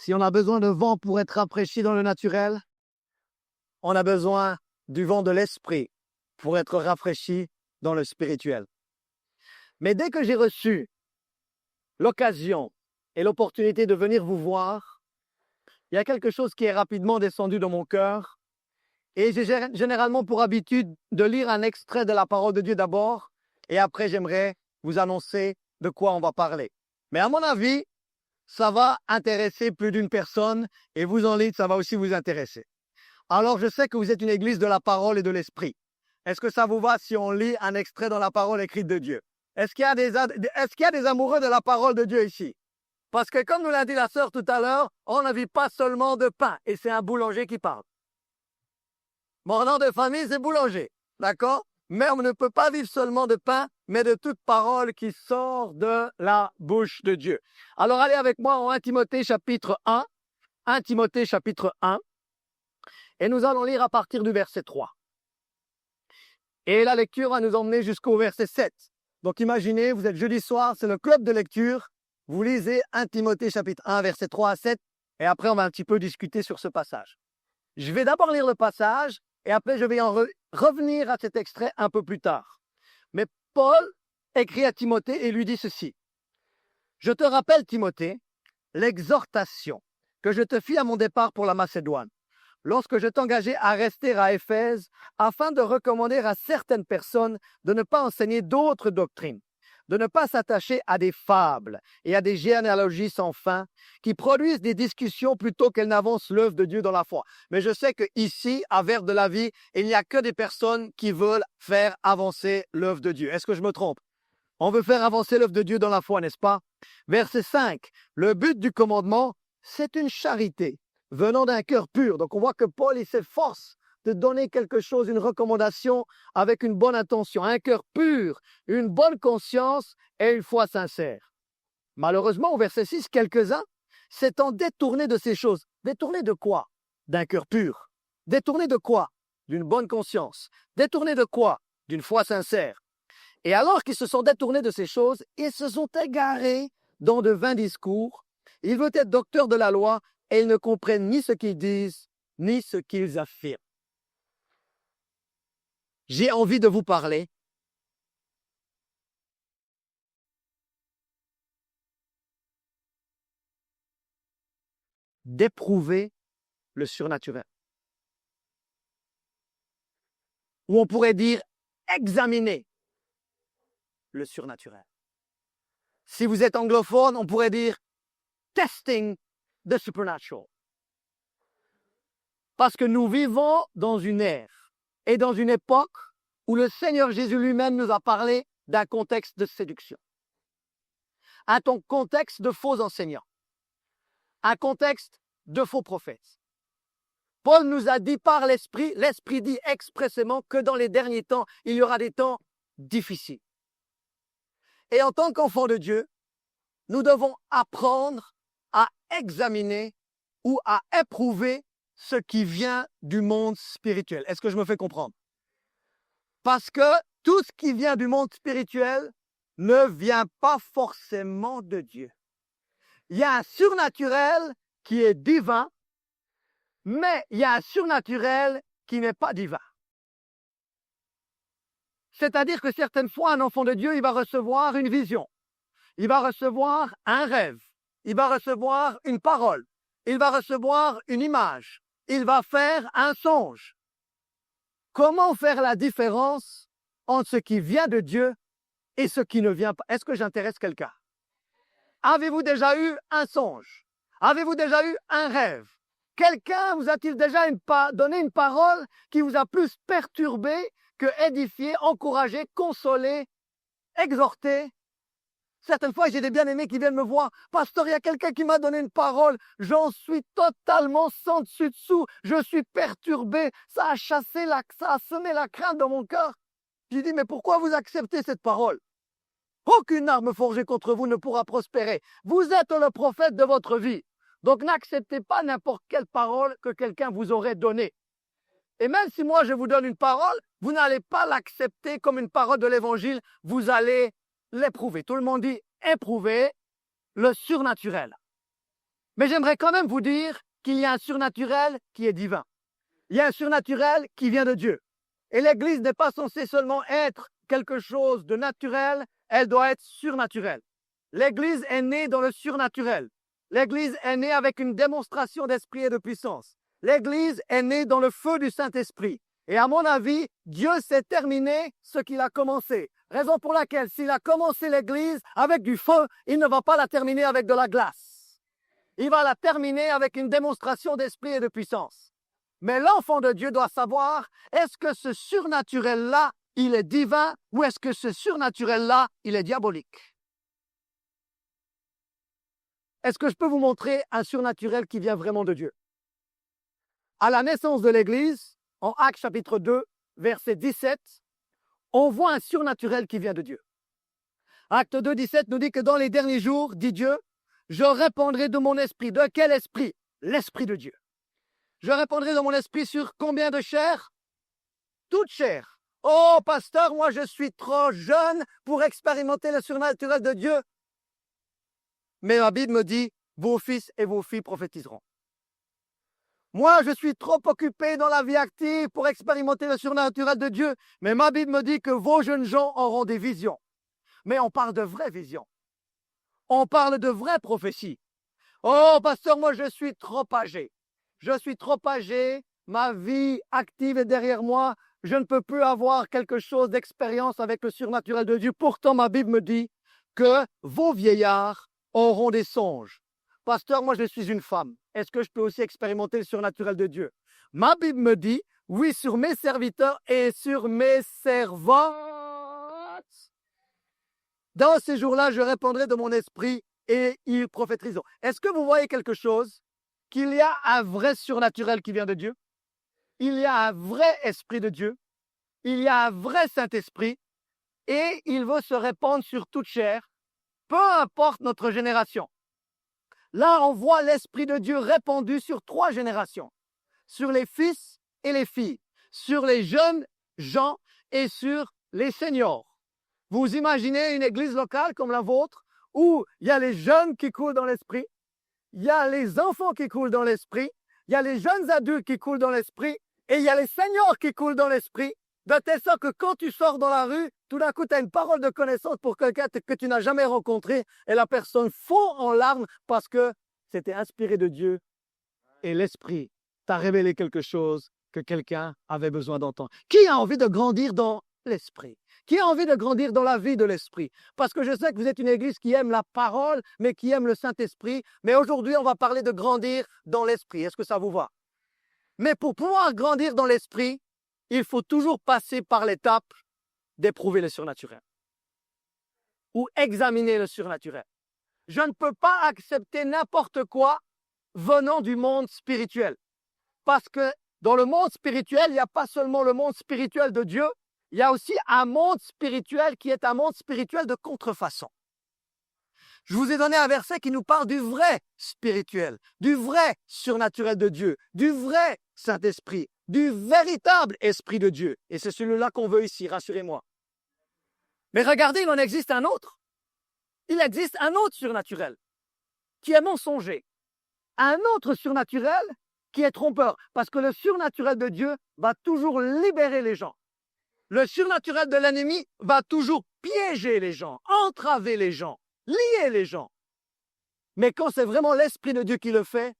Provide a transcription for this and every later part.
Si on a besoin de vent pour être rafraîchi dans le naturel, on a besoin du vent de l'esprit pour être rafraîchi dans le spirituel. Mais dès que j'ai reçu l'occasion et l'opportunité de venir vous voir, il y a quelque chose qui est rapidement descendu dans mon cœur. Et j'ai généralement pour habitude de lire un extrait de la parole de Dieu d'abord, et après j'aimerais vous annoncer de quoi on va parler. Mais à mon avis, ça va intéresser plus d'une personne, et vous en lisez, ça va aussi vous intéresser. Alors je sais que vous êtes une église de la parole et de l'esprit. Est-ce que ça vous va si on lit un extrait dans la parole écrite de Dieu? Est-ce qu'il y a des amoureux de la parole de Dieu ici? Parce que comme nous l'a dit la sœur tout à l'heure, on ne vit pas seulement de pain, et c'est un boulanger qui parle. Mon nom de famille, c'est boulanger, d'accord? Mais on ne peut pas vivre seulement de pain, mais de toute parole qui sort de la bouche de Dieu. Alors allez avec moi en 1 Timothée chapitre 1, 1 Timothée chapitre 1, et nous allons lire à partir du verset 3. Et la lecture va nous emmener jusqu'au verset 7. Donc imaginez, vous êtes jeudi soir, c'est le club de lecture, vous lisez 1 Timothée chapitre 1, verset 3 à 7, et après on va un petit peu discuter sur ce passage. Je vais d'abord lire le passage, et après je vais en revenir à cet extrait un peu plus tard. Mais Paul écrit à Timothée et lui dit ceci. « Je te rappelle, Timothée, l'exhortation que je te fis à mon départ pour la Macédoine, lorsque je t'engageai à rester à Éphèse, afin de recommander à certaines personnes de ne pas enseigner d'autres doctrines, de ne pas s'attacher à des fables et à des généalogies sans fin qui produisent des discussions plutôt qu'elles n'avancent l'œuvre de Dieu dans la foi. » Mais je sais qu'ici, à Verbe de la Vie, il n'y a que des personnes qui veulent faire avancer l'œuvre de Dieu. Est-ce que je me trompe? On veut faire avancer l'œuvre de Dieu dans la foi, n'est-ce pas? Verset 5. Le but du commandement, c'est une charité venant d'un cœur pur. Donc on voit que Paul, il s'efforce de donner quelque chose, une recommandation avec une bonne intention, un cœur pur, une bonne conscience et une foi sincère. Malheureusement, au verset 6, quelques-uns s'étant détournés de ces choses. Détournés de quoi? D'un cœur pur. Détournés de quoi? D'une bonne conscience. Détournés de quoi? D'une foi sincère. Et alors qu'ils se sont détournés de ces choses, ils se sont égarés dans de vains discours. Ils veulent être docteurs de la loi et ils ne comprennent ni ce qu'ils disent, ni ce qu'ils affirment. J'ai envie de vous parler d'éprouver le surnaturel. Ou on pourrait dire examiner le surnaturel. Si vous êtes anglophone, on pourrait dire testing the supernatural. Parce que nous vivons dans une ère et dans une époque où le Seigneur Jésus lui-même nous a parlé d'un contexte de séduction. Un contexte de faux enseignants. Un contexte de faux prophètes. Paul nous a dit par l'Esprit, l'Esprit dit expressément que dans les derniers temps, il y aura des temps difficiles. Et en tant qu'enfants de Dieu, nous devons apprendre à examiner ou à éprouver ce qui vient du monde spirituel. Est-ce que je me fais comprendre? Parce que tout ce qui vient du monde spirituel ne vient pas forcément de Dieu. Il y a un surnaturel qui est divin, mais il y a un surnaturel qui n'est pas divin. C'est-à-dire que certaines fois, un enfant de Dieu, il va recevoir une vision, il va recevoir un rêve, il va recevoir une parole, il va recevoir une image, il va faire un songe. Comment faire la différence entre ce qui vient de Dieu et ce qui ne vient pas? Est-ce que j'intéresse quelqu'un? Avez-vous déjà eu un songe? Avez-vous déjà eu un rêve? Quelqu'un vous a-t-il déjà donné une parole qui vous a plus perturbé que édifié, encouragé, consolé, exhorté? Certaines fois, j'ai des bien-aimés qui viennent me voir. Pasteur, il y a quelqu'un qui m'a donné une parole. J'en suis totalement sans dessus-dessous. Je suis perturbé. Ça a semé la crainte dans mon cœur. J'ai dit, mais pourquoi vous acceptez cette parole? Aucune arme forgée contre vous ne pourra prospérer. Vous êtes le prophète de votre vie. Donc n'acceptez pas n'importe quelle parole que quelqu'un vous aurait donnée. Et même si moi je vous donne une parole, vous n'allez pas l'accepter comme une parole de l'évangile. Vous allez l'éprouver. Tout le monde dit éprouver le surnaturel. Mais j'aimerais quand même vous dire qu'il y a un surnaturel qui est divin. Il y a un surnaturel qui vient de Dieu. Et l'Église n'est pas censée seulement être quelque chose de naturel, elle doit être surnaturelle. L'Église est née dans le surnaturel. L'Église est née avec une démonstration d'esprit et de puissance. L'Église est née dans le feu du Saint-Esprit. Et à mon avis, Dieu sait terminer ce qu'il a commencé. Raison pour laquelle, s'il a commencé l'Église avec du feu, il ne va pas la terminer avec de la glace. Il va la terminer avec une démonstration d'esprit et de puissance. Mais l'enfant de Dieu doit savoir, est-ce que ce surnaturel-là, il est divin ou est-ce que ce surnaturel-là, il est diabolique? Est-ce que je peux vous montrer un surnaturel qui vient vraiment de Dieu? À la naissance de l'Église, en Actes chapitre 2, verset 17, on voit un surnaturel qui vient de Dieu. Acte 2, 17 nous dit que dans les derniers jours, dit Dieu, je répandrai de mon esprit. De quel esprit? L'esprit de Dieu. Je répandrai de mon esprit sur combien de chair? Toute chair. Oh, pasteur, moi je suis trop jeune pour expérimenter le surnaturel de Dieu. Mais la Bible me dit, vos fils et vos filles prophétiseront. Moi, je suis trop occupé dans la vie active pour expérimenter le surnaturel de Dieu. Mais ma Bible me dit que vos jeunes gens auront des visions. Mais on parle de vraies visions. On parle de vraies prophéties. Oh, pasteur, moi je suis trop âgé. Je suis trop âgé, ma vie active est derrière moi, je ne peux plus avoir quelque chose d'expérience avec le surnaturel de Dieu. Pourtant, ma Bible me dit que vos vieillards auront des songes. Pasteur, moi je suis une femme. Est-ce que je peux aussi expérimenter le surnaturel de Dieu? Ma Bible me dit, oui, sur mes serviteurs et sur mes servantes. Dans ces jours-là, je répandrai de mon esprit et ils prophétiseront. Est-ce que vous voyez quelque chose? Qu'il y a un vrai surnaturel qui vient de Dieu, il y a un vrai esprit de Dieu, il y a un vrai Saint-Esprit et il veut se répandre sur toute chair, peu importe notre génération. Là, on voit l'esprit de Dieu répandu sur 3 générations, sur les fils et les filles, sur les jeunes gens et sur les seniors. Vous imaginez une église locale comme la vôtre où il y a les jeunes qui coulent dans l'esprit, il y a les enfants qui coulent dans l'esprit, il y a les jeunes adultes qui coulent dans l'esprit, et il y a les seniors qui coulent dans l'esprit, de telle sorte que quand tu sors dans la rue, tout d'un coup, tu as une parole de connaissance pour quelqu'un que tu n'as jamais rencontré, et la personne fond en larmes parce que c'était inspiré de Dieu, et l'esprit t'a révélé quelque chose que quelqu'un avait besoin d'entendre. Qui a envie de grandir dans l'esprit? Qui a envie de grandir dans la vie de l'esprit? Parce que je sais que vous êtes une église qui aime la parole, mais qui aime le Saint-Esprit. Mais aujourd'hui, on va parler de grandir dans l'esprit. Est-ce que ça vous va? Mais pour pouvoir grandir dans l'esprit, il faut toujours passer par l'étape d'éprouver le surnaturel ou examiner le surnaturel. Je ne peux pas accepter n'importe quoi venant du monde spirituel. Parce que dans le monde spirituel, il n'y a pas seulement le monde spirituel de Dieu, il y a aussi un monde spirituel qui est un monde spirituel de contrefaçon. Je vous ai donné un verset qui nous parle du vrai spirituel, du vrai surnaturel de Dieu, du vrai Saint-Esprit, du véritable Esprit de Dieu. Et c'est celui-là qu'on veut ici, rassurez-moi. Mais regardez, il en existe un autre. Il existe un autre surnaturel qui est mensonger. Un autre surnaturel qui est trompeur. Parce que le surnaturel de Dieu va toujours libérer les gens. Le surnaturel de l'ennemi va toujours piéger les gens, entraver les gens, lier les gens. Mais quand c'est vraiment l'Esprit de Dieu qui le fait,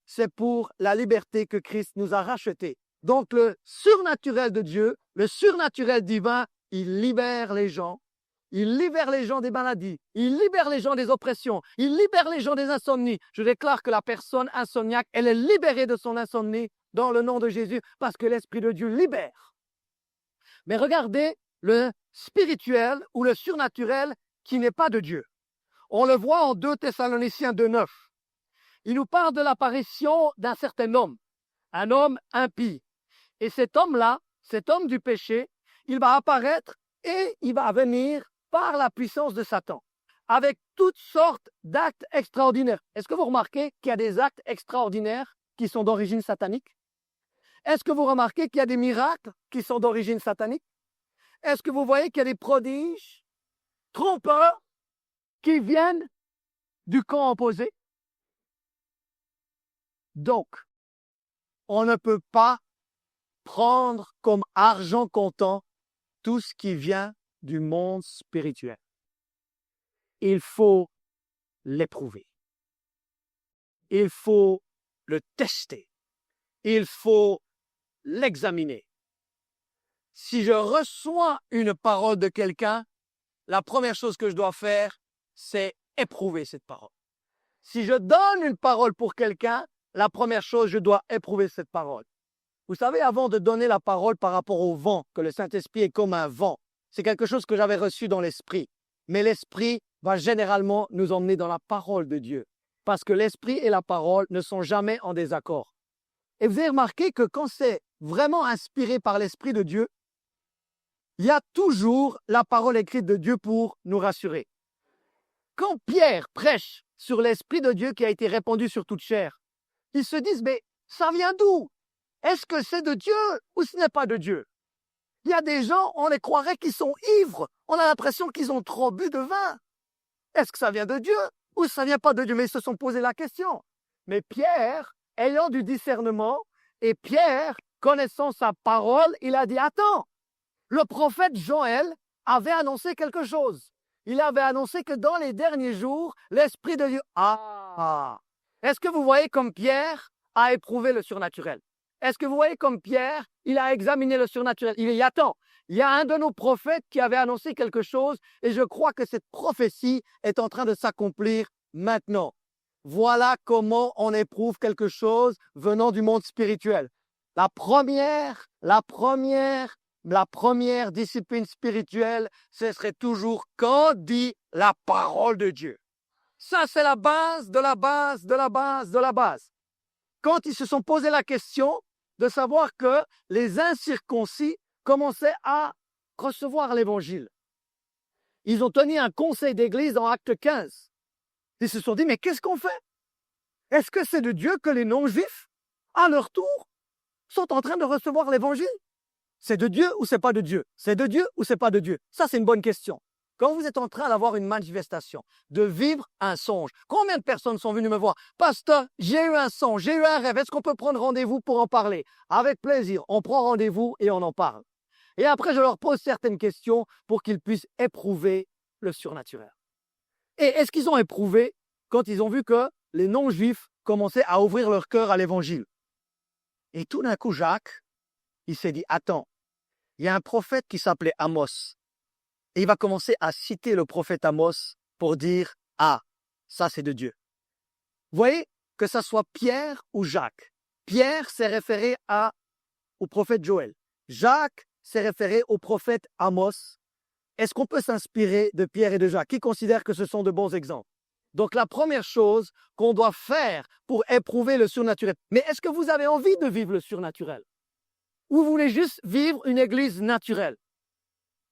c'est pour la liberté que Christ nous a rachetée. Donc le surnaturel de Dieu, le surnaturel divin, il libère les gens. Il libère les gens des maladies, il libère les gens des oppressions, il libère les gens des insomnies. Je déclare que la personne insomniaque, elle est libérée de son insomnie dans le nom de Jésus parce que l'Esprit de Dieu libère. Mais regardez le spirituel ou le surnaturel qui n'est pas de Dieu. On le voit en 2 Thessaloniciens 2,9. Il nous parle de l'apparition d'un certain homme, un homme impie. Et cet homme-là, cet homme du péché, il va apparaître et il va venir par la puissance de Satan, avec toutes sortes d'actes extraordinaires. Est-ce que vous remarquez qu'il y a des actes extraordinaires qui sont d'origine satanique? Est-ce que vous remarquez qu'il y a des miracles qui sont d'origine satanique? Est-ce que vous voyez qu'il y a des prodiges trompeurs qui viennent du camp opposé? Donc, on ne peut pas prendre comme argent comptant tout ce qui vient du monde spirituel. Il faut l'éprouver. Il faut le tester. Il faut l'examiner. Si je reçois une parole de quelqu'un, la première chose que je dois faire, c'est éprouver cette parole. Si je donne une parole pour quelqu'un, la première chose, je dois éprouver cette parole. Vous savez, avant de donner la parole par rapport au vent, que le Saint-Esprit est comme un vent, c'est quelque chose que j'avais reçu dans l'Esprit. Mais l'Esprit va généralement nous emmener dans la parole de Dieu. Parce que l'Esprit et la parole ne sont jamais en désaccord. Et vous avez remarqué que quand c'est vraiment inspiré par l'Esprit de Dieu, il y a toujours la parole écrite de Dieu pour nous rassurer. Quand Pierre prêche sur l'Esprit de Dieu qui a été répandu sur toute chair, ils se disent, mais ça vient d'où? Est-ce que c'est de Dieu ou ce n'est pas de Dieu? Il y a des gens, on les croirait qu'ils sont ivres. On a l'impression qu'ils ont trop bu de vin. Est-ce que ça vient de Dieu ou ça ne vient pas de Dieu? Mais ils se sont posé la question. Mais Pierre, ayant du discernement, et Pierre, connaissant sa parole, il a dit, attends, le prophète Joël avait annoncé quelque chose. Il avait annoncé que dans les derniers jours, l'Esprit de Dieu... Est-ce que vous voyez comme Pierre a éprouvé le surnaturel? Est-ce que vous voyez comme Pierre, il a examiné le surnaturel? Il dit, attends, il y a un de nos prophètes qui avait annoncé quelque chose et je crois que cette prophétie est en train de s'accomplir maintenant. Voilà comment on éprouve quelque chose venant du monde spirituel. La première discipline spirituelle, ce serait toujours quand dit la parole de Dieu. Ça, c'est la base de la base de la base de la base. Quand ils se sont posé la question de savoir que les incirconcis commençaient à recevoir l'évangile, ils ont tenu un conseil d'église dans Acte 15. Ils se sont dit, mais qu'est-ce qu'on fait? Est-ce que c'est de Dieu que les non-juifs, à leur tour, sont en train de recevoir l'évangile? C'est de Dieu ou c'est pas de Dieu? C'est de Dieu ou c'est pas de Dieu? Ça, c'est une bonne question. Quand vous êtes en train d'avoir une manifestation, de vivre un songe, combien de personnes sont venues me voir? Pasteur, j'ai eu un songe, j'ai eu un rêve, est-ce qu'on peut prendre rendez-vous pour en parler? Avec plaisir, on prend rendez-vous et on en parle. Et après, je leur pose certaines questions pour qu'ils puissent éprouver le surnaturel. Et est-ce qu'ils ont éprouvé quand ils ont vu que les non-juifs commençaient à ouvrir leur cœur à l'évangile? Et tout d'un coup, Jacques, il s'est dit, attends, il y a un prophète qui s'appelait Amos. Et il va commencer à citer le prophète Amos pour dire, ah, ça c'est de Dieu. Vous voyez, que ça soit Pierre ou Jacques. Pierre s'est référé au prophète Joël. Jacques s'est référé au prophète Amos. Est-ce qu'on peut s'inspirer de Pierre et de Jacques, qui considèrent que ce sont de bons exemples? Donc la première chose qu'on doit faire pour éprouver le surnaturel, mais est-ce que vous avez envie de vivre le surnaturel? Ou vous voulez juste vivre une église naturelle?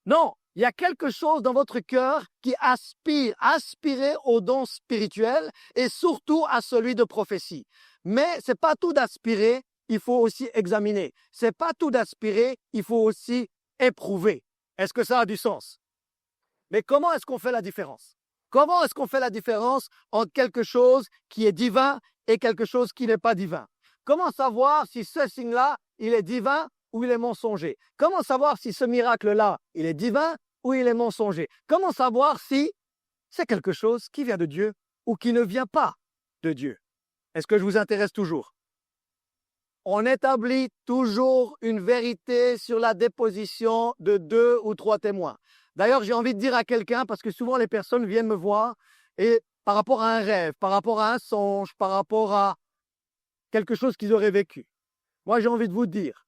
Non, il y a quelque chose dans votre cœur qui aspirez au don spirituel et surtout à celui de prophétie. Mais ce n'est pas tout d'aspirer, il faut aussi examiner. Ce n'est pas tout d'aspirer, il faut aussi éprouver. Est-ce que ça a du sens? Mais comment est-ce qu'on fait la différence? Comment est-ce qu'on fait la différence entre quelque chose qui est divin et quelque chose qui n'est pas divin? Comment savoir si ce signe-là, il est divin ou il est mensonger? Comment savoir si ce miracle-là, il est divin ou il est mensonger? Comment savoir si c'est quelque chose qui vient de Dieu ou qui ne vient pas de Dieu? Est-ce que je vous intéresse toujours? On établit toujours une vérité sur la déposition de 2 ou 3 témoins. D'ailleurs, j'ai envie de dire à quelqu'un, parce que souvent les personnes viennent me voir et par rapport à un rêve, par rapport à un songe, par rapport à quelque chose qu'ils auraient vécu. Moi, j'ai envie de vous dire,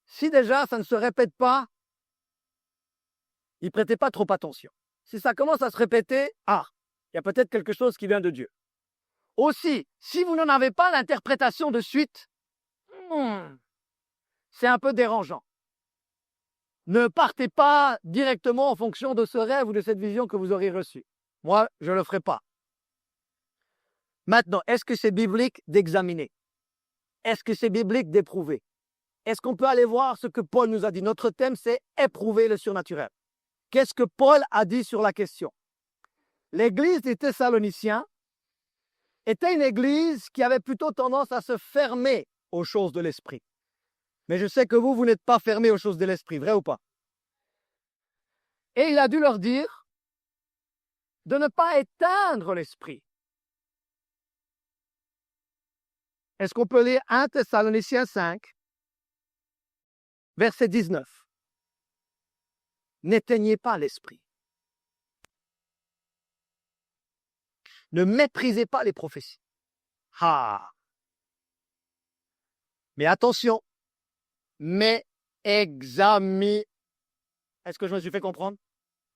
si déjà ça ne se répète pas, n'y prêtez pas trop attention. Si ça commence à se répéter, il y a peut-être quelque chose qui vient de Dieu. Aussi, si vous n'en avez pas l'interprétation de suite, c'est un peu dérangeant. Ne partez pas directement en fonction de ce rêve ou de cette vision que vous aurez reçue. Moi, je ne le ferai pas. Maintenant, est-ce que c'est biblique d'examiner? Est-ce que c'est biblique d'éprouver? Est-ce qu'on peut aller voir ce que Paul nous a dit? Notre thème, c'est éprouver le surnaturel. Qu'est-ce que Paul a dit sur la question? L'église des Thessaloniciens était une église qui avait plutôt tendance à se fermer aux choses de l'esprit. Mais je sais que vous n'êtes pas fermés aux choses de l'esprit, vrai ou pas? Et il a dû leur dire de ne pas éteindre l'esprit. Est-ce qu'on peut lire 1 Thessaloniciens 5, verset 19? N'éteignez pas l'esprit. Ne méprisez pas les prophéties. Ah! Mais attention, mais examinez. Est-ce que je me suis fait comprendre?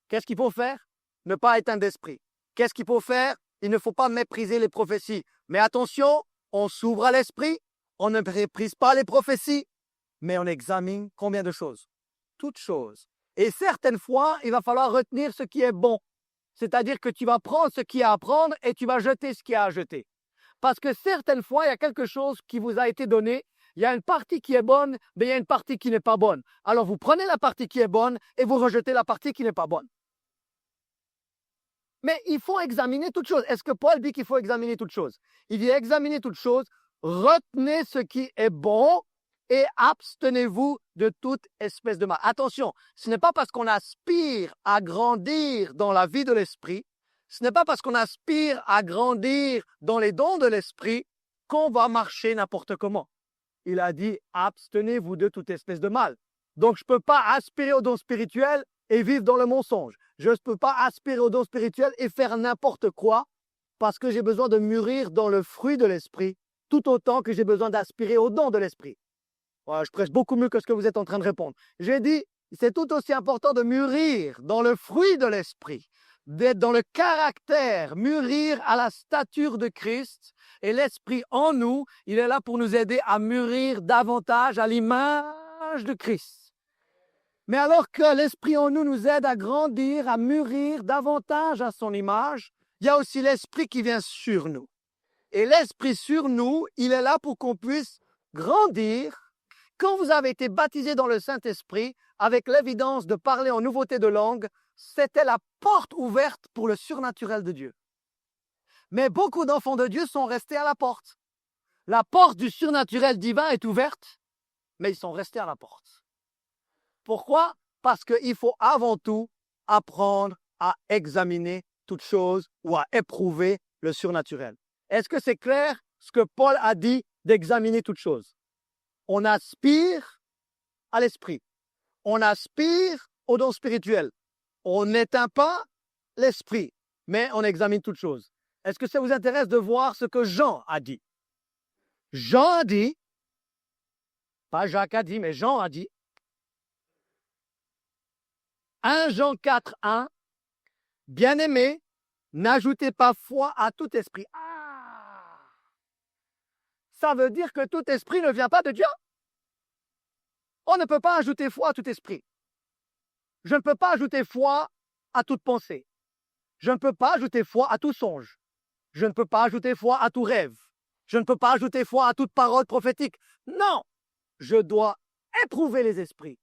Qu'est-ce qu'il faut faire? Ne pas éteindre l'esprit. Qu'est-ce qu'il faut faire? Il ne faut pas mépriser les prophéties. Mais attention, on s'ouvre à l'esprit, on ne méprise pas les prophéties, mais on examine combien de choses? Toutes choses. Et certaines fois, il va falloir retenir ce qui est bon. C'est-à-dire que tu vas prendre ce qu'il y a à prendre et tu vas jeter ce qu'il y a à jeter. Parce que certaines fois, il y a quelque chose qui vous a été donné, il y a une partie qui est bonne, mais il y a une partie qui n'est pas bonne. Alors vous prenez la partie qui est bonne et vous rejetez la partie qui n'est pas bonne. Mais il faut examiner toutes choses. Est-ce que Paul dit qu'il faut examiner toutes choses? Il dit examiner toutes choses, retenez ce qui est bon et abstenez-vous de toute espèce de mal. Attention, ce n'est pas parce qu'on aspire à grandir dans la vie de l'esprit, ce n'est pas parce qu'on aspire à grandir dans les dons de l'esprit qu'on va marcher n'importe comment. Il a dit abstenez-vous de toute espèce de mal. Donc je ne peux pas aspirer aux dons spirituels et vivre dans le mensonge. Je ne peux pas aspirer aux dons spirituels et faire n'importe quoi parce que j'ai besoin de mûrir dans le fruit de l'esprit tout autant que j'ai besoin d'aspirer aux dons de l'esprit. Voilà, je prêche beaucoup mieux que ce que vous êtes en train de répondre. J'ai dit, c'est tout aussi important de mûrir dans le fruit de l'esprit, d'être dans le caractère, mûrir à la stature de Christ. Et l'esprit en nous, il est là pour nous aider à mûrir davantage à l'image de Christ. Mais alors que l'esprit en nous nous aide à grandir, à mûrir davantage à son image, il y a aussi l'esprit qui vient sur nous. Et l'esprit sur nous, il est là pour qu'on puisse grandir. Quand vous avez été baptisé dans le Saint-Esprit, avec l'évidence de parler en nouveauté de langue, c'était la porte ouverte pour le surnaturel de Dieu. Mais beaucoup d'enfants de Dieu sont restés à la porte. La porte du surnaturel divin est ouverte, mais ils sont restés à la porte. Pourquoi? Parce qu'il faut avant tout apprendre à examiner toute chose ou à éprouver le surnaturel. Est-ce que c'est clair ce que Paul a dit d'examiner toute chose? On aspire à l'esprit. On aspire aux dons spirituels. On n'éteint pas l'esprit, mais on examine toutes choses. Est-ce que ça vous intéresse de voir ce que Jean a dit? Jean a dit, pas Jacques a dit, mais Jean a dit, 1 Jean 4, 1, bien-aimés, n'ajoutez pas foi à tout esprit. Ah! Ça veut dire que tout esprit ne vient pas de Dieu. On ne peut pas ajouter foi à tout esprit. Je ne peux pas ajouter foi à toute pensée. Je ne peux pas ajouter foi à tout songe. Je ne peux pas ajouter foi à tout rêve. Je ne peux pas ajouter foi à toute parole prophétique. Non! Je dois éprouver les esprits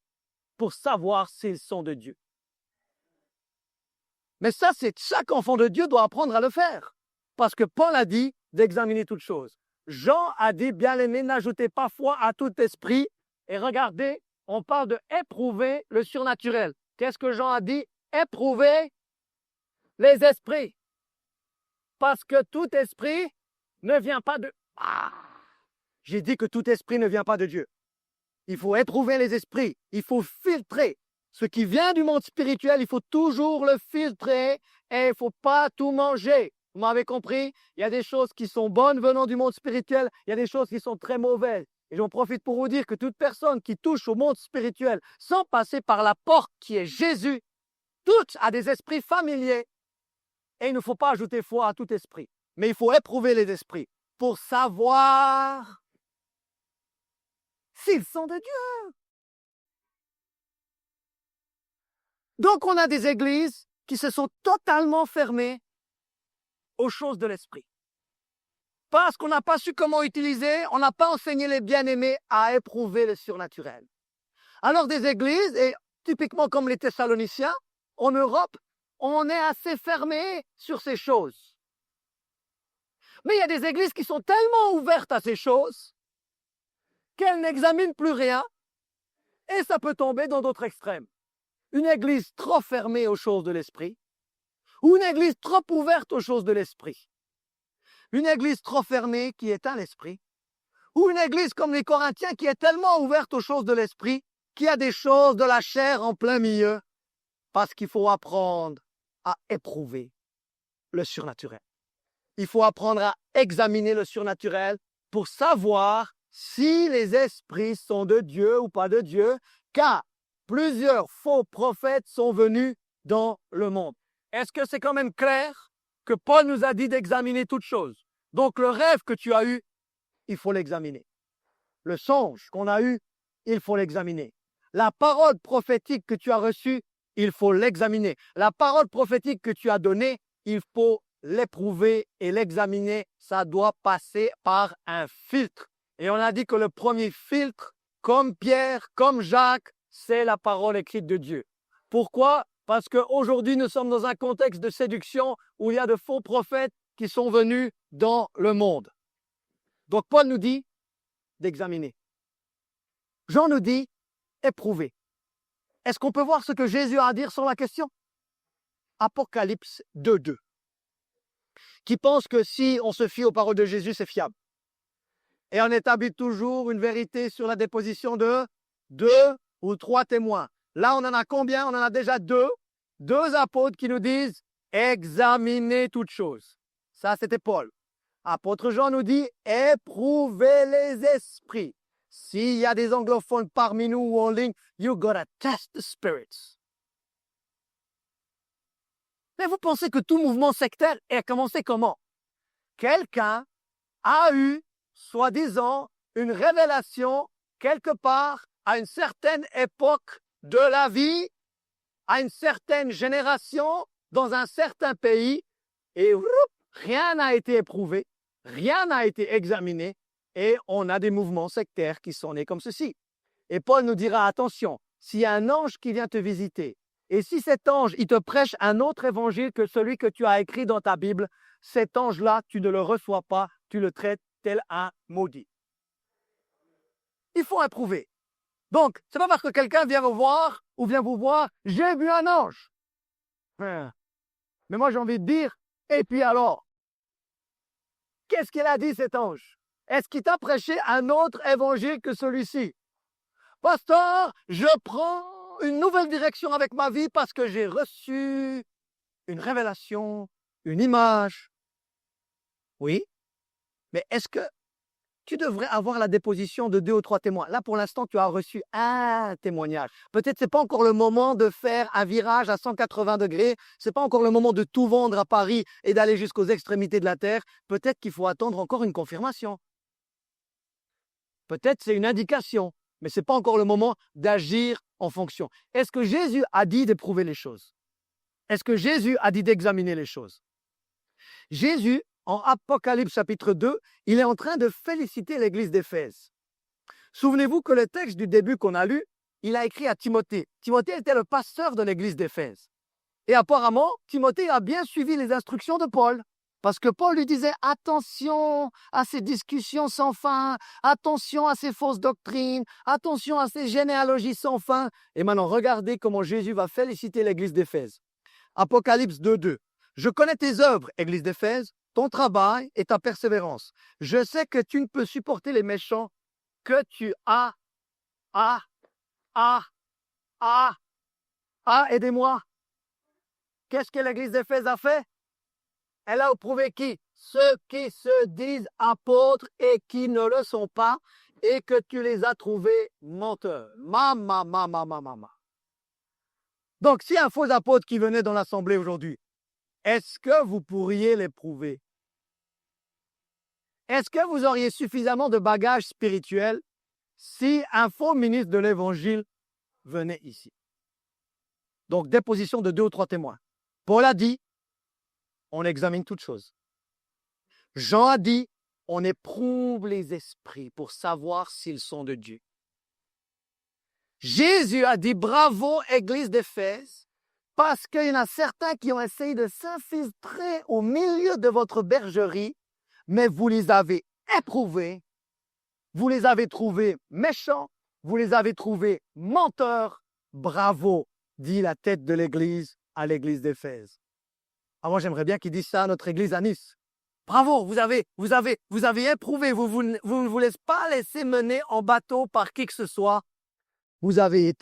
pour savoir s'ils sont de Dieu. Mais ça, c'est chaque enfant de Dieu doit apprendre à le faire. Parce que Paul a dit d'examiner toutes choses. Jean a dit, bien-aimés, n'ajoutez pas foi à tout esprit. Et regardez, on parle de éprouver le surnaturel. Qu'est-ce que Jean a dit? Éprouver les esprits. Parce que tout esprit ne vient pas de... Ah! J'ai dit que tout esprit ne vient pas de Dieu. Il faut éprouver les esprits. Il faut filtrer. Ce qui vient du monde spirituel, il faut toujours le filtrer et il ne faut pas tout manger. Vous m'avez compris? Il y a des choses qui sont bonnes venant du monde spirituel, il y a des choses qui sont très mauvaises. Et j'en profite pour vous dire que toute personne qui touche au monde spirituel sans passer par la porte qui est Jésus, touche à des esprits familiers. Et il ne faut pas ajouter foi à tout esprit. Mais il faut éprouver les esprits pour savoir s'ils sont de Dieu. Donc on a des églises qui se sont totalement fermées aux choses de l'esprit. Parce qu'on n'a pas su comment utiliser, on n'a pas enseigné les bien-aimés à éprouver le surnaturel. Alors des églises, et typiquement comme les Thessaloniciens, en Europe, on est assez fermé sur ces choses. Mais il y a des églises qui sont tellement ouvertes à ces choses qu'elles n'examinent plus rien et ça peut tomber dans d'autres extrêmes. Une église trop fermée aux choses de l'esprit ou une église trop ouverte aux choses de l'esprit. Une église trop fermée qui éteint l'esprit ou une église comme les Corinthiens qui est tellement ouverte aux choses de l'esprit qu'il y a des choses de la chair en plein milieu parce qu'il faut apprendre à éprouver le surnaturel. Il faut apprendre à examiner le surnaturel pour savoir si les esprits sont de Dieu ou pas de Dieu, car plusieurs faux prophètes sont venus dans le monde. Est-ce que c'est quand même clair que Paul nous a dit d'examiner toutes choses? Donc le rêve que tu as eu, il faut l'examiner. Le songe qu'on a eu, il faut l'examiner. La parole prophétique que tu as reçue, il faut l'examiner. La parole prophétique que tu as donnée, il faut l'éprouver et l'examiner. Ça doit passer par un filtre. Et on a dit que le premier filtre, comme Pierre, comme Jacques, c'est la parole écrite de Dieu. Pourquoi? Parce qu'aujourd'hui, nous sommes dans un contexte de séduction où il y a de faux prophètes qui sont venus dans le monde. Donc Paul nous dit d'examiner. Jean nous dit éprouver. Est-ce qu'on peut voir ce que Jésus a à dire sur la question? Apocalypse 2.2. Qui pense que si on se fie aux paroles de Jésus, c'est fiable. Et on établit toujours une vérité sur la déposition de 2 ou 3 témoins. Là, on en a combien? On en a déjà 2. 2 apôtres qui nous disent examinez toutes choses. Ça, c'était Paul. Apôtre Jean nous dit éprouvez les esprits. S'il y a des anglophones parmi nous ou en ligne, you gotta test the spirits. Mais vous pensez que tout mouvement sectaire a commencé comment? Quelqu'un a eu, soi-disant, une révélation quelque part à une certaine époque de la vie, à une certaine génération, dans un certain pays, et rien n'a été éprouvé, rien n'a été examiné, et on a des mouvements sectaires qui sont nés comme ceci. Et Paul nous dira, attention, s'il y a un ange qui vient te visiter, et si cet ange, il te prêche un autre évangile que celui que tu as écrit dans ta Bible, cet ange-là, tu ne le reçois pas, tu le traites tel un maudit. Il faut éprouver. Donc, c'est pas parce que quelqu'un vient vous voir ou vient vous voir, j'ai vu un ange. Mais moi, j'ai envie de dire, et puis alors? Qu'est-ce qu'il a dit cet ange? Est-ce qu'il t'a prêché un autre évangile que celui-ci? Pasteur, je prends une nouvelle direction avec ma vie parce que j'ai reçu une révélation, une image. Oui, mais est-ce que tu devrais avoir la déposition de 2 ou 3 témoins? Là, pour l'instant, tu as reçu un témoignage. Peut-être ce n'est pas encore le moment de faire un virage à 180 degrés. Ce n'est pas encore le moment de tout vendre à Paris et d'aller jusqu'aux extrémités de la terre. Peut-être qu'il faut attendre encore une confirmation. Peut-être c'est une indication, mais ce n'est pas encore le moment d'agir en fonction. Est-ce que Jésus a dit d'éprouver les choses? Est-ce que Jésus a dit d'examiner les choses? Jésus, en Apocalypse chapitre 2, il est en train de féliciter l'église d'Éphèse. Souvenez-vous que le texte du début qu'on a lu, il a écrit à Timothée. Timothée était le pasteur de l'église d'Éphèse. Et apparemment, Timothée a bien suivi les instructions de Paul. Parce que Paul lui disait attention à ces discussions sans fin, attention à ces fausses doctrines, attention à ces généalogies sans fin. Et maintenant, regardez comment Jésus va féliciter l'église d'Éphèse. Apocalypse 2.2. Je connais tes œuvres, église d'Éphèse, ton travail et ta persévérance. Je sais que tu ne peux supporter les méchants, que tu aidez-moi. Qu'est-ce que l'église d'Éphèse a fait? Elle a éprouvé qui? Ceux qui se disent apôtres et qui ne le sont pas, et que tu les as trouvés menteurs. Donc, si un faux apôtre qui venait dans l'assemblée aujourd'hui, est-ce que vous pourriez l'éprouver? Est-ce que vous auriez suffisamment de bagages spirituels si un faux ministre de l'Évangile venait ici? Donc, déposition de 2 ou 3 témoins. Paul a dit, on examine toutes choses. Jean a dit, on éprouve les esprits pour savoir s'ils sont de Dieu. Jésus a dit, bravo, église d'Éphèse, parce qu'il y en a certains qui ont essayé de s'infiltrer au milieu de votre bergerie, mais vous les avez éprouvés, vous les avez trouvés méchants, vous les avez trouvés menteurs. Bravo, dit la tête de l'Église à l'Église d'Éphèse. Ah, moi, j'aimerais bien qu'il dise ça à notre Église à Nice. Bravo, vous avez éprouvé, vous ne vous laissez pas laisser mener en bateau par qui que ce soit. Vous avez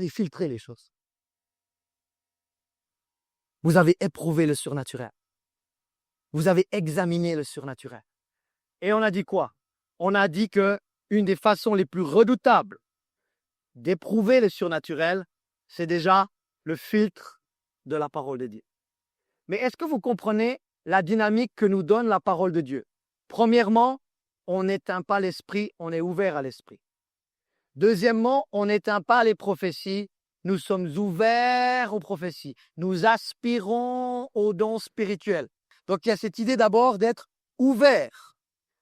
filtré les choses. Vous avez éprouvé le surnaturel. Vous avez examiné le surnaturel. Et on a dit quoi? On a dit que une des façons les plus redoutables d'éprouver le surnaturel, c'est déjà le filtre de la parole de Dieu. Mais est-ce que vous comprenez la dynamique que nous donne la parole de Dieu? Premièrement, on n'éteint pas l'esprit, on est ouvert à l'esprit. Deuxièmement, on n'éteint pas les prophéties, nous sommes ouverts aux prophéties. Nous aspirons aux dons spirituels. Donc, il y a cette idée d'abord d'être ouvert,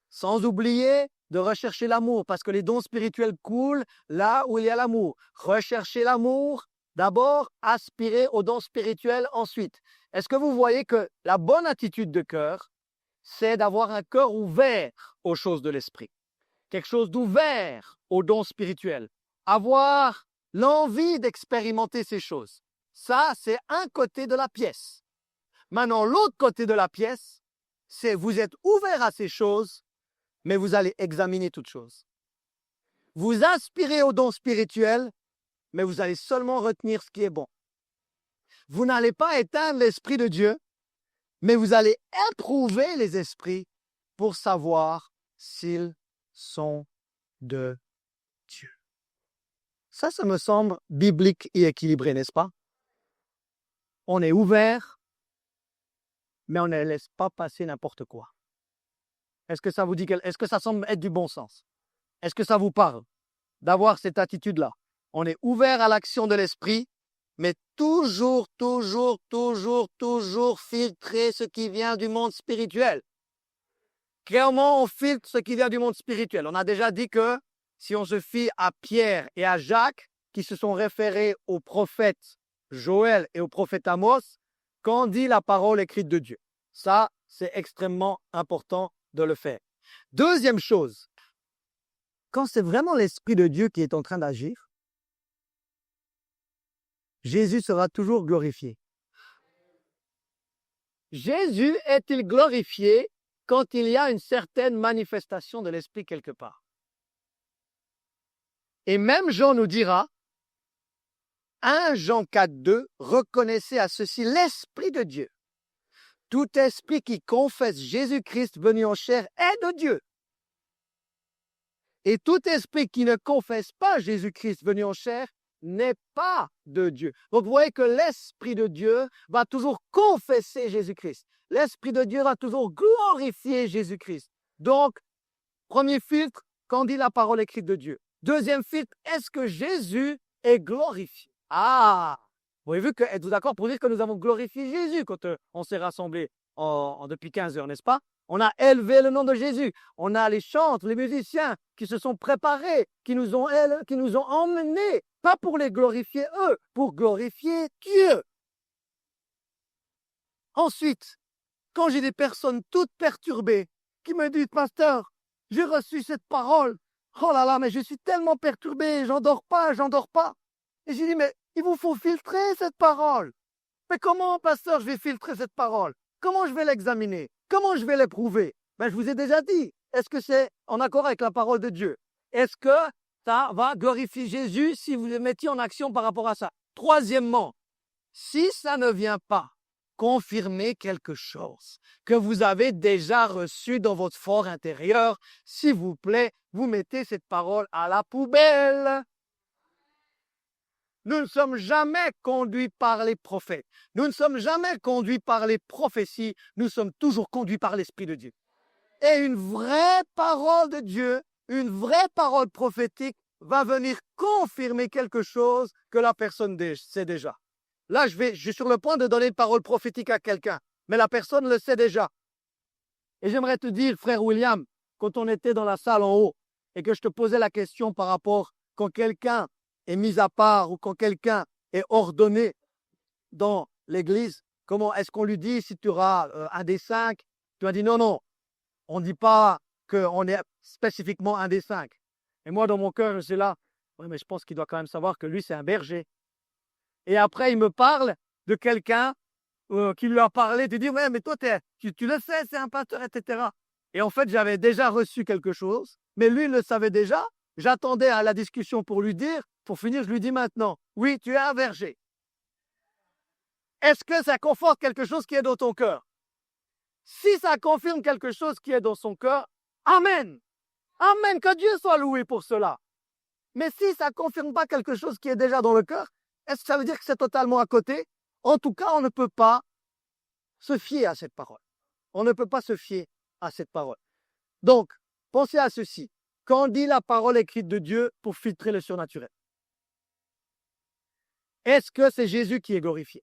sans oublier de rechercher l'amour, parce que les dons spirituels coulent là où il y a l'amour. Rechercher l'amour, d'abord, aspirer aux dons spirituels ensuite. Est-ce que vous voyez que la bonne attitude de cœur, c'est d'avoir un cœur ouvert aux choses de l'esprit, quelque chose d'ouvert aux dons spirituels, avoir l'envie d'expérimenter ces choses. Ça, c'est un côté de la pièce. Maintenant, l'autre côté de la pièce, c'est vous êtes ouvert à ces choses, mais vous allez examiner toutes choses. Vous aspirez aux dons spirituels, mais vous allez seulement retenir ce qui est bon. Vous n'allez pas éteindre l'Esprit de Dieu, mais vous allez éprouver les esprits pour savoir s'ils sont de Dieu. Ça me semble biblique et équilibré, n'est-ce pas? On est ouvert, mais on ne laisse pas passer n'importe quoi. Est-ce que ça vous dit est-ce que ça semble être du bon sens? Est-ce que ça vous parle d'avoir cette attitude-là? On est ouvert à l'action de l'esprit, mais toujours filtrer ce qui vient du monde spirituel. Clairement, on filtre ce qui vient du monde spirituel. On a déjà dit que si on se fie à Pierre et à Jacques, qui se sont référés au prophète Joël et au prophète Amos, qu'en dit la parole écrite de Dieu? Ça, c'est extrêmement important de le faire. Deuxième chose, quand c'est vraiment l'Esprit de Dieu qui est en train d'agir, Jésus sera toujours glorifié. Jésus est-il glorifié quand il y a une certaine manifestation de l'Esprit quelque part? Et même Jean nous dira, 1 Jean 4,2, reconnaissez à ceci l'Esprit de Dieu. Tout esprit qui confesse Jésus-Christ venu en chair est de Dieu. Et tout esprit qui ne confesse pas Jésus-Christ venu en chair n'est pas de Dieu. Donc vous voyez que l'Esprit de Dieu va toujours confesser Jésus-Christ. L'Esprit de Dieu va toujours glorifier Jésus-Christ. Donc, premier filtre, quand on dit la parole écrite de Dieu. Deuxième filtre, est-ce que Jésus est glorifié? Ah, vous avez vu que, êtes-vous d'accord pour dire que nous avons glorifié Jésus quand on s'est rassemblés depuis 15 heures, n'est-ce pas? On a élevé le nom de Jésus. On a les chantres, les musiciens qui se sont préparés, qui nous ont emmenés, pas pour les glorifier eux, pour glorifier Dieu. Ensuite, quand j'ai des personnes toutes perturbées qui me disent, pasteur, j'ai reçu cette parole. Oh là là, mais je suis tellement perturbé, j'en dors pas. Et j'ai dit, mais il vous faut filtrer cette parole. Mais comment, pasteur, je vais filtrer cette parole? Comment je vais l'examiner? Comment je vais l'éprouver? Ben, je vous ai déjà dit. Est-ce que c'est en accord avec la parole de Dieu? Est-ce que ça va glorifier Jésus si vous le mettiez en action par rapport à ça? Troisièmement, si ça ne vient pas confirmer quelque chose que vous avez déjà reçu dans votre fort intérieur, s'il vous plaît, vous mettez cette parole à la poubelle. Nous ne sommes jamais conduits par les prophètes. Nous ne sommes jamais conduits par les prophéties. Nous sommes toujours conduits par l'Esprit de Dieu. Et une vraie parole de Dieu, une vraie parole prophétique va venir confirmer quelque chose que la personne sait déjà. Là, je suis sur le point de donner une parole prophétique à quelqu'un, mais la personne le sait déjà. Et j'aimerais te dire, frère William, quand on était dans la salle en haut et que je te posais la question par rapport quand quelqu'un est mis à part ou quand quelqu'un est ordonné dans l'église, Comment est-ce qu'on lui dit si tu auras un des 5? Tu as dit non, non, on ne dit pas qu'on est spécifiquement un des 5. Et moi, dans mon cœur, je suis là, oui, mais je pense qu'il doit quand même savoir que lui, c'est un berger. Et après, il me parle de quelqu'un qui lui a parlé. Tu dis, ouais, mais toi, tu le sais, c'est un pasteur, etc. Et en fait, j'avais déjà reçu quelque chose, mais lui, il le savait déjà. J'attendais à la discussion pour lui dire. Pour finir, je lui dis maintenant, oui, tu es un berger. Est-ce que ça conforte quelque chose qui est dans ton cœur? Si ça confirme quelque chose qui est dans son cœur, amen. Amen, que Dieu soit loué pour cela. Mais si ça ne confirme pas quelque chose qui est déjà dans le cœur, est-ce que ça veut dire que c'est totalement à côté? En tout cas, on ne peut pas se fier à cette parole. On ne peut pas se fier à cette parole. Donc, pensez à ceci. Quand on dit la parole écrite de Dieu pour filtrer le surnaturel, est-ce que c'est Jésus qui est glorifié?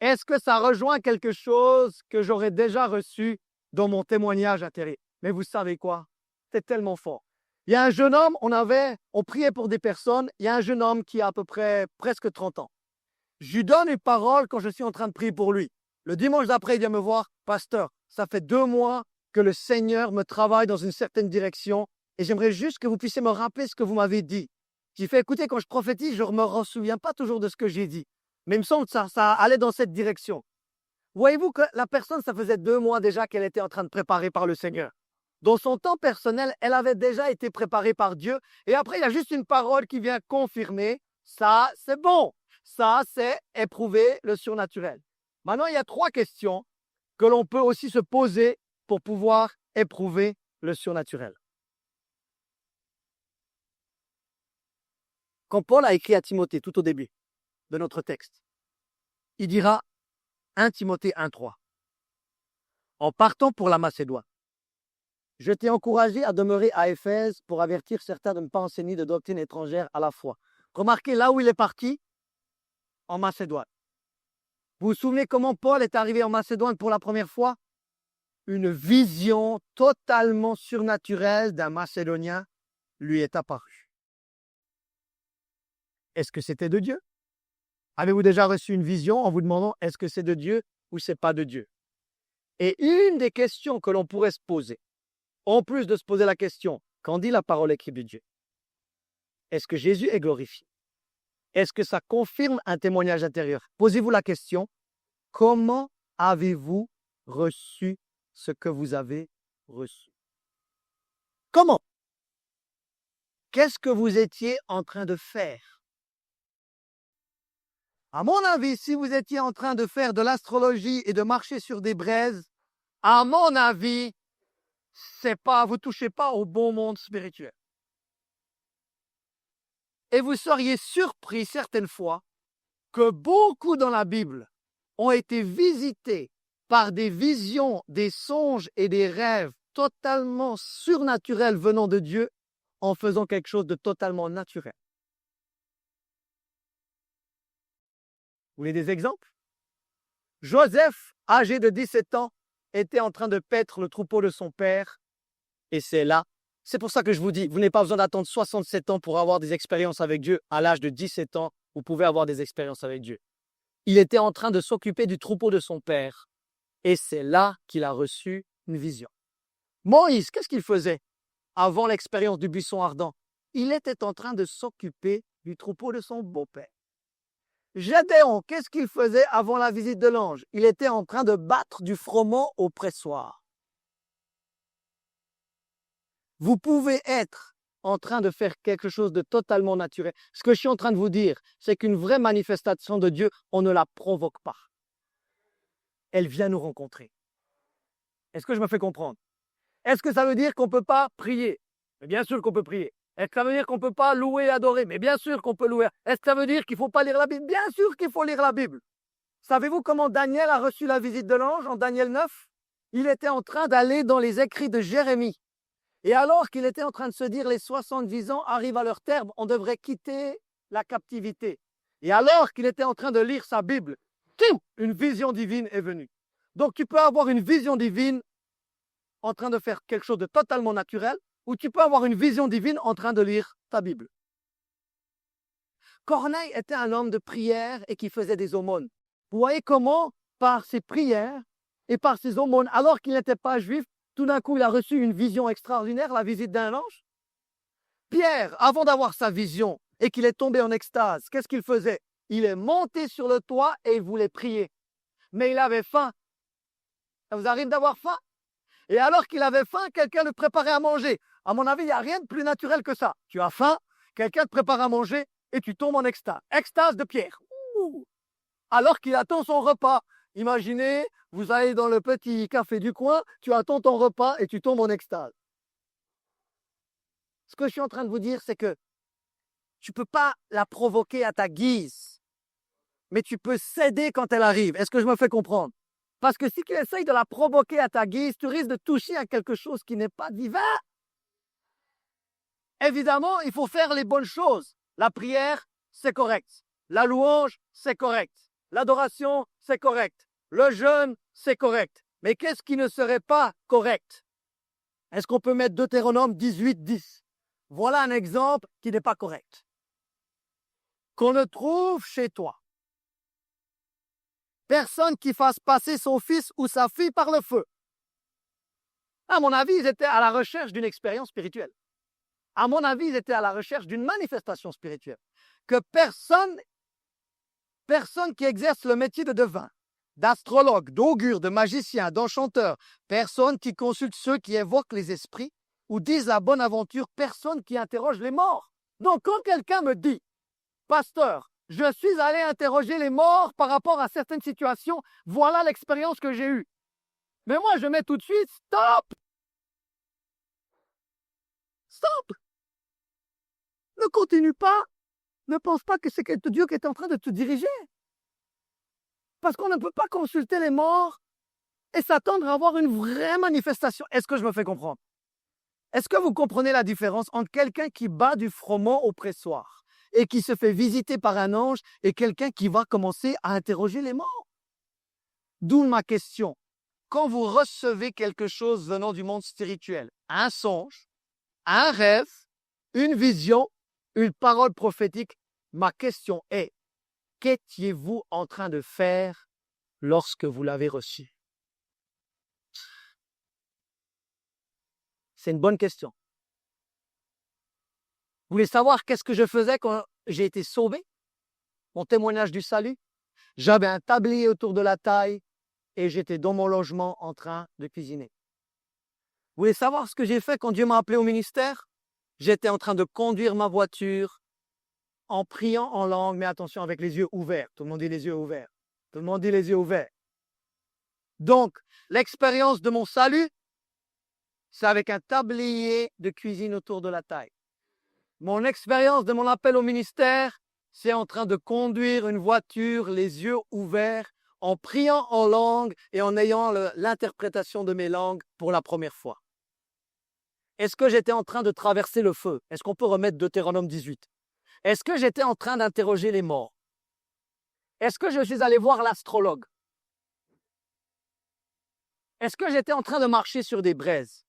Est-ce que ça rejoint quelque chose que j'aurais déjà reçu dans mon témoignage intérieur? Mais vous savez quoi? C'est tellement fort. Il y a un jeune homme, on priait pour des personnes, il y a un jeune homme qui a à peu près presque 30 ans. Je lui donne une parole quand je suis en train de prier pour lui. Le dimanche d'après, il vient me voir, pasteur, ça fait 2 mois que le Seigneur me travaille dans une certaine direction et j'aimerais juste que vous puissiez me rappeler ce que vous m'avez dit. J'ai fait, écoutez, quand je prophétise, je ne me souviens pas toujours de ce que j'ai dit. Mais il me semble que ça allait dans cette direction. Voyez-vous que la personne, ça faisait 2 mois déjà qu'elle était en train de préparer par le Seigneur. Dans son temps personnel, elle avait déjà été préparée par Dieu. Et après, il y a juste une parole qui vient confirmer, ça, c'est bon. Ça, c'est éprouver le surnaturel. Maintenant, il y a 3 questions que l'on peut aussi se poser pour pouvoir éprouver le surnaturel. Quand Paul a écrit à Timothée tout au début de notre texte, il dira 1 Timothée 1,3. En partant pour la Macédoine, je t'ai encouragé à demeurer à Éphèse pour avertir certains de ne pas enseigner de doctrine étrangère à la foi. Remarquez là où il est parti, en Macédoine. Vous vous souvenez comment Paul est arrivé en Macédoine pour la première fois? Une vision totalement surnaturelle d'un Macédonien lui est apparue. Est-ce que c'était de Dieu? Avez-vous déjà reçu une vision en vous demandant est-ce que c'est de Dieu ou c'est pas de Dieu? Et une des questions que l'on pourrait se poser, en plus de se poser la question, qu'en dit la parole écrite de Dieu? Est-ce que Jésus est glorifié? Est-ce que ça confirme un témoignage intérieur? Posez-vous la question, comment avez-vous reçu ce que vous avez reçu? Comment? Qu'est-ce que vous étiez en train de faire? À mon avis, si vous étiez en train de faire de l'astrologie et de marcher sur des braises, à mon avis, vous ne touchez pas au bon monde spirituel. Et vous seriez surpris certaines fois que beaucoup dans la Bible ont été visités par des visions, des songes et des rêves totalement surnaturels venant de Dieu en faisant quelque chose de totalement naturel. Vous voulez des exemples? Joseph, âgé de 17 ans, était en train de paître le troupeau de son père. Et c'est pour ça que je vous dis, vous n'avez pas besoin d'attendre 67 ans pour avoir des expériences avec Dieu. À l'âge de 17 ans, vous pouvez avoir des expériences avec Dieu. Il était en train de s'occuper du troupeau de son père. Et c'est là qu'il a reçu une vision. Moïse, qu'est-ce qu'il faisait avant l'expérience du buisson ardent? Il était en train de s'occuper du troupeau de son beau-père. Gédéon, qu'est-ce qu'il faisait avant la visite de l'ange? Il était en train de battre du froment au pressoir. Vous pouvez être en train de faire quelque chose de totalement naturel. Ce que je suis en train de vous dire, c'est qu'une vraie manifestation de Dieu, on ne la provoque pas. Elle vient nous rencontrer. Est-ce que je me fais comprendre? Est-ce que ça veut dire qu'on ne peut pas prier? Mais bien sûr qu'on peut prier. Est-ce que ça veut dire qu'on ne peut pas louer et adorer? Mais bien sûr qu'on peut louer. Est-ce que ça veut dire qu'il ne faut pas lire la Bible? Bien sûr qu'il faut lire la Bible. Savez-vous comment Daniel a reçu la visite de l'ange en Daniel 9? Il était en train d'aller dans les écrits de Jérémie. Et alors qu'il était en train de se dire les 70 ans arrivent à leur terme, on devrait quitter la captivité. Et alors qu'il était en train de lire sa Bible, une vision divine est venue. Donc tu peux avoir une vision divine en train de faire quelque chose de totalement naturel, ou tu peux avoir une vision divine en train de lire ta Bible. Corneille était un homme de prière et qui faisait des aumônes. Vous voyez comment, par ses prières et par ses aumônes, alors qu'il n'était pas juif, tout d'un coup, il a reçu une vision extraordinaire, la visite d'un ange. Pierre, avant d'avoir sa vision et qu'il est tombé en extase, qu'est-ce qu'il faisait? Il est monté sur le toit et il voulait prier. Mais il avait faim. Ça vous arrive d'avoir faim? Et alors qu'il avait faim, quelqu'un le préparait à manger. À mon avis, il n'y a rien de plus naturel que ça. Tu as faim, quelqu'un te prépare à manger et tu tombes en extase. Extase de Pierre. Ouh. Alors qu'il attend son repas. Imaginez, vous allez dans le petit café du coin, tu attends ton repas et tu tombes en extase. Ce que je suis en train de vous dire, c'est que tu ne peux pas la provoquer à ta guise, mais tu peux céder quand elle arrive. Est-ce que je me fais comprendre? Parce que si tu essayes de la provoquer à ta guise, tu risques de toucher à quelque chose qui n'est pas divin. Évidemment, il faut faire les bonnes choses. La prière, c'est correct. La louange, c'est correct. L'adoration, c'est correct. Le jeûne, c'est correct. Mais qu'est-ce qui ne serait pas correct? Est-ce qu'on peut mettre Deutéronome 18, 10? Voilà un exemple qui n'est pas correct. Qu'on ne trouve chez toi personne qui fasse passer son fils ou sa fille par le feu. À mon avis, ils étaient à la recherche d'une expérience spirituelle. À mon avis, ils étaient à la recherche d'une manifestation spirituelle. Que personne qui exerce le métier de devin, d'astrologue, d'augure, de magicien, d'enchanteur, personne qui consulte ceux qui évoquent les esprits ou disent la bonne aventure, personne qui interroge les morts. Donc quand quelqu'un me dit, pasteur, je suis allé interroger les morts par rapport à certaines situations, voilà l'expérience que j'ai eue. Mais moi, je mets tout de suite, stop! Stop! Ne continue pas. Ne pense pas que c'est Dieu qui est en train de te diriger. Parce qu'on ne peut pas consulter les morts et s'attendre à avoir une vraie manifestation. Est-ce que je me fais comprendre? Est-ce que vous comprenez la différence entre quelqu'un qui bat du froment au pressoir et qui se fait visiter par un ange et quelqu'un qui va commencer à interroger les morts? D'où ma question. Quand vous recevez quelque chose venant du monde spirituel, un songe, un rêve, une vision, une parole prophétique, ma question est, qu'étiez-vous en train de faire lorsque vous l'avez reçu? C'est une bonne question. Vous voulez savoir qu'est-ce que je faisais quand j'ai été sauvé? Mon témoignage du salut? J'avais un tablier autour de la taille et j'étais dans mon logement en train de cuisiner. Vous voulez savoir ce que j'ai fait quand Dieu m'a appelé au ministère? J'étais en train de conduire ma voiture en priant en langue, mais attention, avec les yeux ouverts. Tout le monde dit les yeux ouverts. Tout le monde dit les yeux ouverts. Donc, l'expérience de mon salut, c'est avec un tablier de cuisine autour de la taille. Mon expérience de mon appel au ministère, c'est en train de conduire une voiture, les yeux ouverts, en priant en langue et en ayant l'interprétation de mes langues pour la première fois. Est-ce que j'étais en train de traverser le feu? Est-ce qu'on peut remettre Deutéronome 18? Est-ce que j'étais en train d'interroger les morts? Est-ce que je suis allé voir l'astrologue? Est-ce que j'étais en train de marcher sur des braises?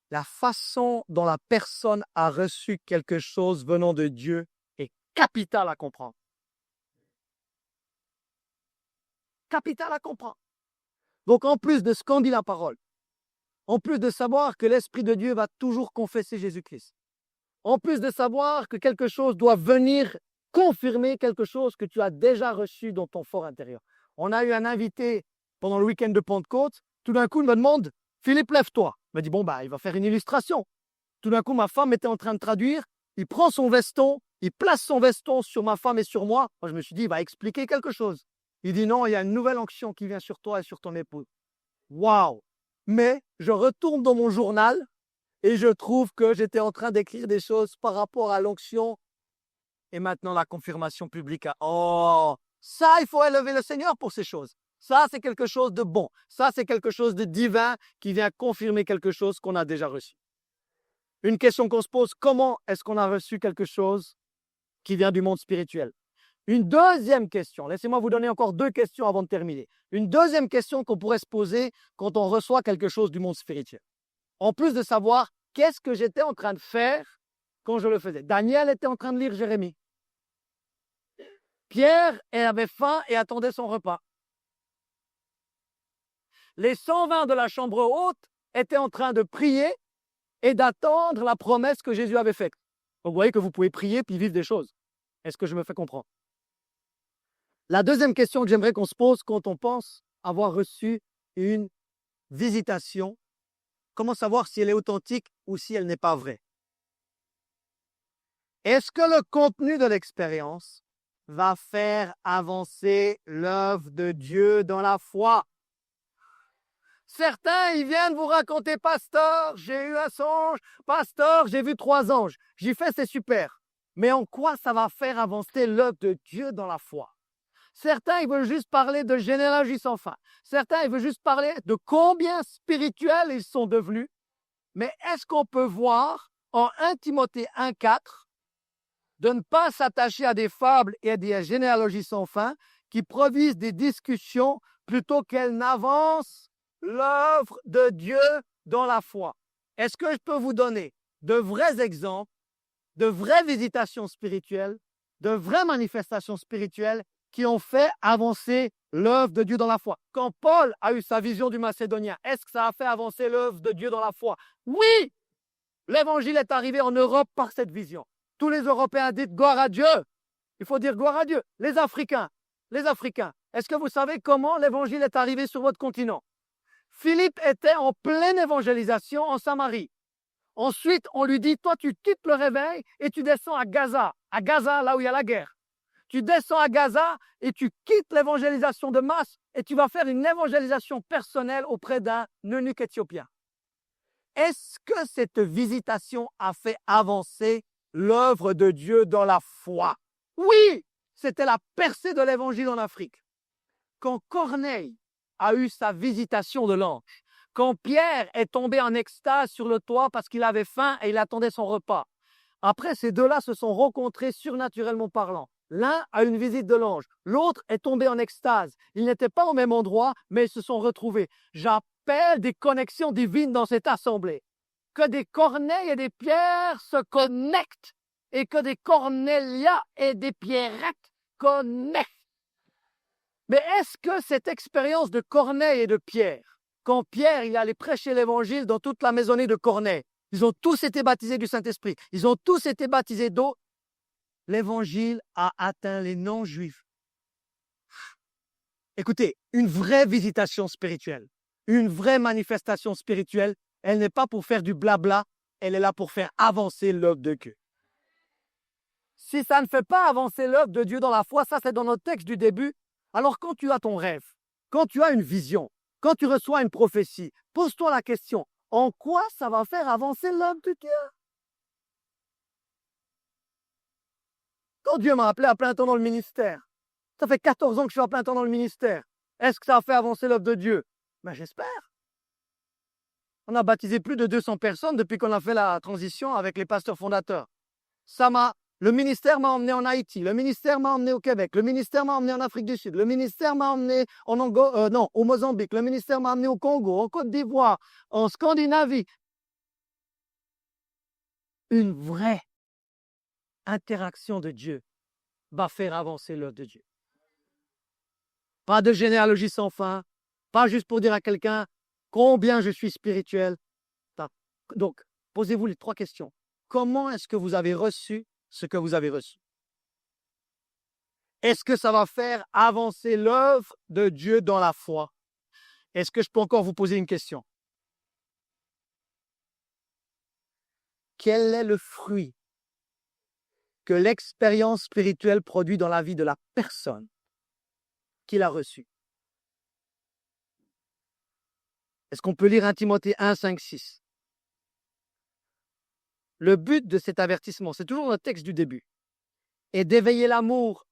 La façon dont la personne a reçu quelque chose venant de Dieu est capitale à comprendre. Capitale à comprendre. Donc en plus de ce qu'en dit la parole, en plus de savoir que l'Esprit de Dieu va toujours confesser Jésus-Christ, en plus de savoir que quelque chose doit venir confirmer quelque chose que tu as déjà reçu dans ton fort intérieur. On a eu un invité pendant le week-end de Pentecôte, tout d'un coup il me demande, Philippe, lève-toi. Il m'a dit, bon, il va faire une illustration. Tout d'un coup, ma femme était en train de traduire, il prend son veston, il place son veston sur ma femme et sur moi. Moi, je me suis dit, il va expliquer quelque chose. Il dit, non, il y a une nouvelle onction qui vient sur toi et sur ton épouse. Waouh! Mais je retourne dans mon journal et je trouve que j'étais en train d'écrire des choses par rapport à l'onction. Et maintenant, la confirmation publique a... Oh, ça, il faut élever le Seigneur pour ces choses. Ça, c'est quelque chose de bon. Ça, c'est quelque chose de divin qui vient confirmer quelque chose qu'on a déjà reçu. Une question qu'on se pose, comment est-ce qu'on a reçu quelque chose qui vient du monde spirituel? Une deuxième question, laissez-moi vous donner encore 2 questions avant de terminer. Une deuxième question qu'on pourrait se poser quand on reçoit quelque chose du monde spirituel. En plus de savoir qu'est-ce que j'étais en train de faire quand je le faisais. Daniel était en train de lire Jérémie. Pierre avait faim et attendait son repas. Les 120 de la chambre haute étaient en train de prier et d'attendre la promesse que Jésus avait faite. Donc vous voyez que vous pouvez prier puis vivre des choses. Est-ce que je me fais comprendre? La deuxième question que j'aimerais qu'on se pose quand on pense avoir reçu une visitation, comment savoir si elle est authentique ou si elle n'est pas vraie? Est-ce que le contenu de l'expérience va faire avancer l'œuvre de Dieu dans la foi? Certains, ils viennent vous raconter, pasteur, j'ai eu un songe, pasteur, j'ai vu 3 anges. J'y fais, c'est super. Mais en quoi ça va faire avancer l'œuvre de Dieu dans la foi? Certains, ils veulent juste parler de généalogie sans fin. Certains, ils veulent juste parler de combien spirituels ils sont devenus. Mais est-ce qu'on peut voir en 1 Timothée 1,4 de ne pas s'attacher à des fables et à des généalogies sans fin qui produisent des discussions plutôt qu'elles n'avancent l'œuvre de Dieu dans la foi? Est-ce que je peux vous donner de vrais exemples, de vraies visitations spirituelles, de vraies manifestations spirituelles qui ont fait avancer l'œuvre de Dieu dans la foi? Quand Paul a eu sa vision du Macédonien, est-ce que ça a fait avancer l'œuvre de Dieu dans la foi? Oui! L'évangile est arrivé en Europe par cette vision. Tous les Européens disent gloire à Dieu. Il faut dire gloire à Dieu. Les Africains, est-ce que vous savez comment l'évangile est arrivé sur votre continent? Philippe était en pleine évangélisation en Samarie. Ensuite, on lui dit, toi, tu quittes le réveil et tu descends à Gaza, là où il y a la guerre. Tu descends à Gaza et tu quittes l'évangélisation de masse et tu vas faire une évangélisation personnelle auprès d'un eunuque éthiopien. Est-ce que cette visitation a fait avancer l'œuvre de Dieu dans la foi? Oui, c'était la percée de l'évangile en Afrique. Quand Corneille a eu sa visitation de l'ange, quand Pierre est tombé en extase sur le toit parce qu'il avait faim et il attendait son repas, après ces deux-là se sont rencontrés surnaturellement parlant. L'un a une visite de l'ange, l'autre est tombé en extase. Ils n'étaient pas au même endroit, mais ils se sont retrouvés. J'appelle des connexions divines dans cette assemblée. Que des Corneilles et des Pierres se connectent et que des Cornélias et des Pierrettes connectent. Mais est-ce que cette expérience de Corneille et de Pierre, quand Pierre il allait prêcher l'évangile dans toute la maisonnée de Corneille, ils ont tous été baptisés du Saint-Esprit, ils ont tous été baptisés d'eau, l'évangile a atteint les non-juifs. Écoutez, une vraie visitation spirituelle, une vraie manifestation spirituelle, elle n'est pas pour faire du blabla, elle est là pour faire avancer l'œuvre de Dieu. Si ça ne fait pas avancer l'œuvre de Dieu dans la foi, ça c'est dans notre texte du début, alors quand tu as ton rêve, quand tu as une vision, quand tu reçois une prophétie, pose-toi la question, en quoi ça va faire avancer l'œuvre de Dieu? Quand Dieu m'a appelé à plein temps dans le ministère, ça fait 14 ans que je suis à plein temps dans le ministère, est-ce que ça a fait avancer l'œuvre de Dieu? Ben j'espère. On a baptisé plus de 200 personnes depuis qu'on a fait la transition avec les pasteurs fondateurs. Le ministère m'a emmené en Haïti, le ministère m'a emmené au Québec, le ministère m'a emmené en Afrique du Sud, le ministère m'a emmené au Mozambique, le ministère m'a emmené au Congo, en Côte d'Ivoire, en Scandinavie. Une vraie interaction de Dieu va faire avancer l'œuvre de Dieu. Pas de généalogie sans fin, pas juste pour dire à quelqu'un combien je suis spirituel. Donc, posez-vous les 3 questions. Comment est-ce que vous avez reçu ce que vous avez reçu? Est-ce que ça va faire avancer l'œuvre de Dieu dans la foi? Est-ce que je peux encore vous poser une question? Quel est le fruit que l'expérience spirituelle produit dans la vie de la personne qui l'a reçue? Est-ce qu'on peut lire 1 Timothée 1, 5, 6? Le but de cet avertissement, c'est toujours le texte du début, est d'éveiller l'amour.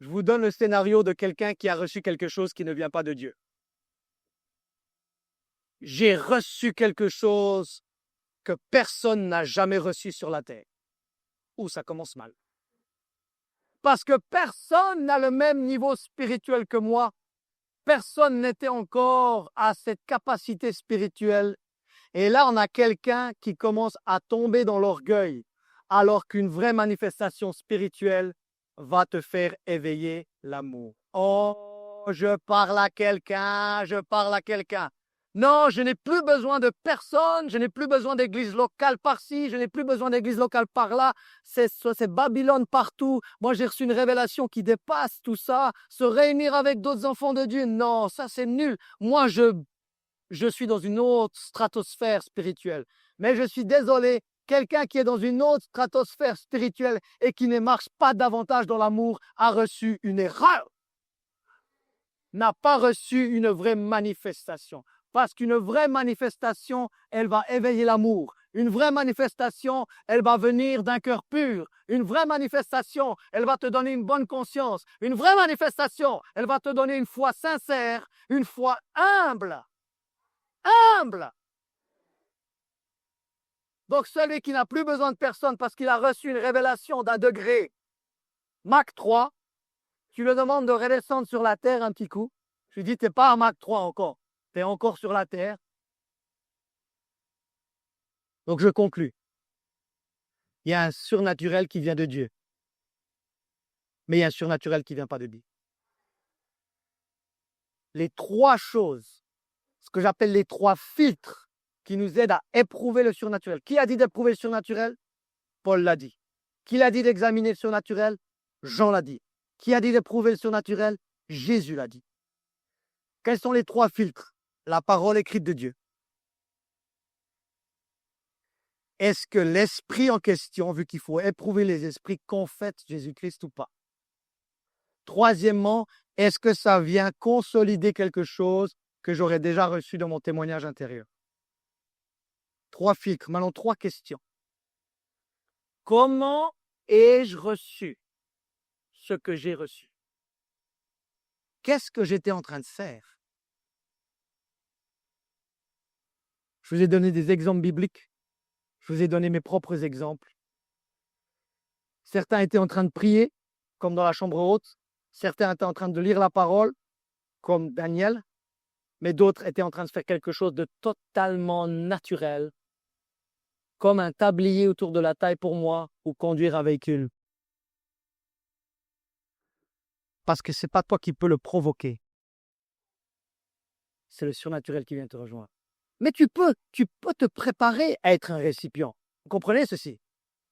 Je vous donne le scénario de quelqu'un qui a reçu quelque chose qui ne vient pas de Dieu. J'ai reçu quelque chose que personne n'a jamais reçu sur la terre. Ça commence mal. Parce que personne n'a le même niveau spirituel que moi. Personne n'était encore à cette capacité spirituelle. Et là, on a quelqu'un qui commence à tomber dans l'orgueil, alors qu'une vraie manifestation spirituelle va te faire éveiller l'amour. Oh, je parle à quelqu'un, je parle à quelqu'un. Non, je n'ai plus besoin de personne, je n'ai plus besoin d'église locale par-ci, je n'ai plus besoin d'église locale par-là. C'est Babylone partout. Moi, j'ai reçu une révélation qui dépasse tout ça. Se réunir avec d'autres enfants de Dieu, non, ça c'est nul. Moi, je suis dans une autre stratosphère spirituelle. Mais je suis désolé, quelqu'un qui est dans une autre stratosphère spirituelle et qui ne marche pas davantage dans l'amour a reçu une erreur. N'a pas reçu une vraie manifestation. Parce qu'une vraie manifestation, elle va éveiller l'amour. Une vraie manifestation, elle va venir d'un cœur pur. Une vraie manifestation, elle va te donner une bonne conscience. Une vraie manifestation, elle va te donner une foi sincère, une foi humble. Humble. Donc celui qui n'a plus besoin de personne parce qu'il a reçu une révélation d'un degré Mach 3, tu lui demandes de redescendre sur la terre un petit coup. Je lui dis, tu n'es pas à Mach 3 encore. Tu es encore sur la terre. Donc je conclus. Il y a un surnaturel qui vient de Dieu. Mais il y a un surnaturel qui ne vient pas de Dieu. Les trois choses, ce que j'appelle les trois filtres qui nous aident à éprouver le surnaturel. Qui a dit d'éprouver le surnaturel? Paul l'a dit. Qui l'a dit d'examiner le surnaturel? Jean l'a dit. Qui a dit d'éprouver le surnaturel? Jésus l'a dit. Quels sont les trois filtres? La parole écrite de Dieu. Est-ce que l'esprit en question, vu qu'il faut éprouver les esprits, confesse Jésus-Christ ou pas? Troisièmement, est-ce que ça vient consolider quelque chose que j'aurais déjà reçu dans mon témoignage intérieur? Trois filtres, maintenant trois questions. Comment ai-je reçu ce que j'ai reçu? Qu'est-ce que j'étais en train de faire? Je vous ai donné des exemples bibliques. Je vous ai donné mes propres exemples. Certains étaient en train de prier, comme dans la chambre haute. Certains étaient en train de lire la parole, comme Daniel. Mais d'autres étaient en train de faire quelque chose de totalement naturel, comme un tablier autour de la taille pour moi ou conduire un véhicule. Parce que ce n'est pas toi qui peux le provoquer. C'est le surnaturel qui vient te rejoindre. Mais tu peux te préparer à être un récipient. Vous comprenez ceci?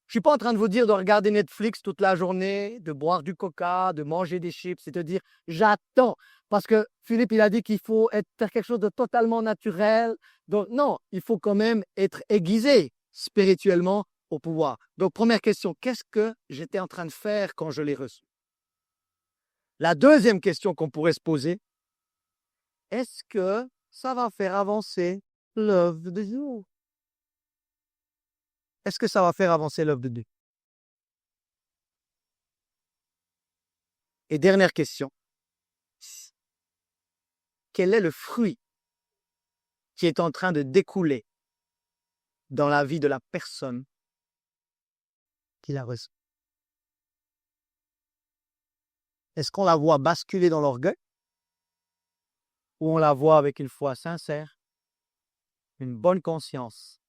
Je ne suis pas en train de vous dire de regarder Netflix toute la journée, de boire du coca, de manger des chips, et de dire j'attends. Parce que Philippe, il a dit qu'il faut faire quelque chose de totalement naturel. Donc non, il faut quand même être aiguisé spirituellement au pouvoir. Donc première question, qu'est-ce que j'étais en train de faire quand je l'ai reçu? La deuxième question qu'on pourrait se poser, est-ce que ça va faire avancer l'œuvre de Dieu? Est-ce que ça va faire avancer l'œuvre de Dieu? Et dernière question, quel est le fruit qui est en train de découler dans la vie de la personne qui la reçoit? Est-ce qu'on la voit basculer dans l'orgueil ou on la voit avec une foi sincère, une bonne conscience,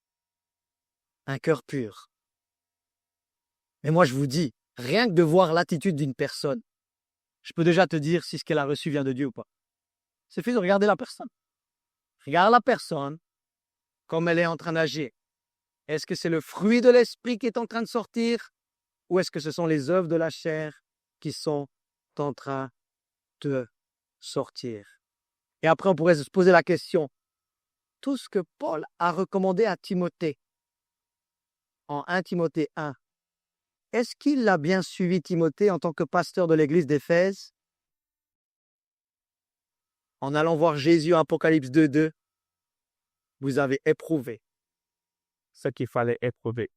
un cœur pur? Mais moi, je vous dis, rien que de voir l'attitude d'une personne, je peux déjà te dire si ce qu'elle a reçu vient de Dieu ou pas. Il suffit de regarder la personne. Regarde la personne comme elle est en train d'agir. Est-ce que c'est le fruit de l'esprit qui est en train de sortir ou est-ce que ce sont les œuvres de la chair qui sont en train de sortir? Et après, on pourrait se poser la question, tout ce que Paul a recommandé à Timothée, en 1 Timothée 1, est-ce qu'il a bien suivi Timothée en tant que pasteur de l'église d'Éphèse? En allant voir Jésus en Apocalypse 2:2, vous avez éprouvé ce qu'il fallait éprouver.